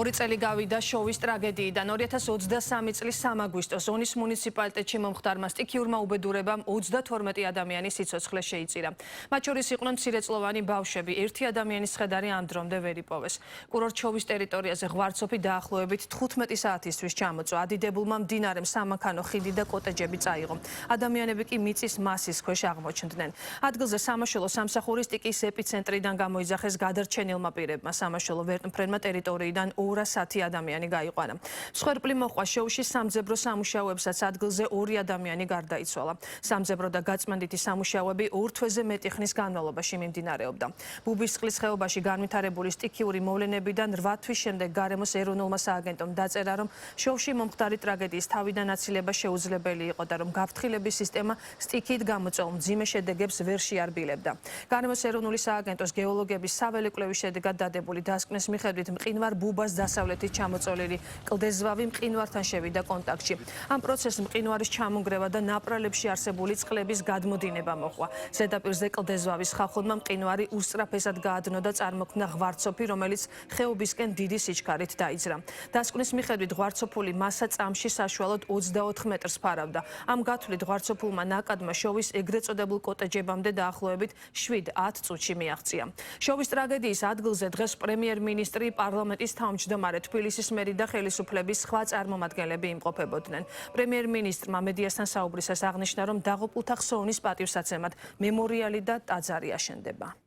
ორი წელი გავიდა შოვის ტრაგედიიდან 2023 წლის 3 აგვისტოს ზონის მუნიციპალიტეტში მომხდარმა სტიქიურმა უბედურებამ 32 ადამიანის სიცოცხლე შეიწირა. მათ შორის იყვნენ მცირეწლოვანი ბავშვები, ერთი ადამიანის ხედარი ამ დრომდე ვერ იპოვეს. კურორტ შოვის ტერიტორიაზე ღვარცოფი დაახლოებით 15 საათისთვის ჩამოწვა. ადიდებულმა მდინარემ სამანქანო ხიდი და კოტეჯები წაიღო. ადამიანები კი მიწის მასის ქვეშ აღმოჩნდნენ. ადგილზე სამაშველო სამსახურის ტიკის ეპიცენტრიდან გამოიძახეს გადარჩენილმა პირებმა. სამაშველო ვერტმფრენმა ტერიტორიიდან 210 ადამიანი გაიყვანა. მსხვერპლი მოყვა შოუში სამძებრო სამუშაოებსაც ადგილზე 2 ადამიანი გარდაიცვალა. სამძებრო და გაწმენდითი სამუშაოები ორ თვეზე მეტი ხნის განმავლობაში მიმდინარეობდა. ბუბისწყლის ხეობაში განვითარებული სტიქიური მოვლენებიდან 8 თვის შემდეგ გარემოს ეროვნულმა სააგენტომ დაწერა, რომ შოუში მომხდარი ტრაგედიის თავიდან აცილება შეუძლებელი იყო და რომ გაფრთხილების სისტემა სტიქით გამოწვეულ მძიმე შედეგებს ვერ შეარბილებდა. გარემოს ეროვნული სააგენტოს გეოლოგების საველე კვლევის შედეგად დადებული დასკვნის მიხედვით მყინვარ ბუბას დასავლეთით ჩამოწოლილი კლდეზვავი მყინვართან შევიდა კონტაქტში. ამ პროცესს მყინვარის ჩამონგრევა და ნაპრალებში არსებული წყლების გადმოდინება მოჰყვა. ზედაპირზე კლდეზვავის ხახუნმა მყინვარი უსწრაფესად გაადნო და წარმოქმნა ღვარცოფი, რომელიც ხეობისკენ დიდი სიჩქარით დაიძრა. დასკვნის მიხედვით ღვარცოფული მასა წამში საშუალოდ 24 მეტრს ფარავდა. ამ გათვლით ღვარცოფულმა ნაკადმა შოვის ეგრეთ წოდებულ კოტეჯებამდე დაახლოებით 7-10 წუთში მიაღწია. შოვის ტრაგედიის ადგილზე დღეს პრემიერ-მინისტრი, პარლამენტის თავმჯდომარე, თბილისის მერი და ხელისუფლების სხვა წარმომადგენლები იმყოფებოდნენ. პრემიერ-მინისტრმა მედიასთან საუბრისას აღნიშნა, რომ დაღუპულთა ხსოვნის პატივსაცემად მემორიალი და ტაძარი აშენდება.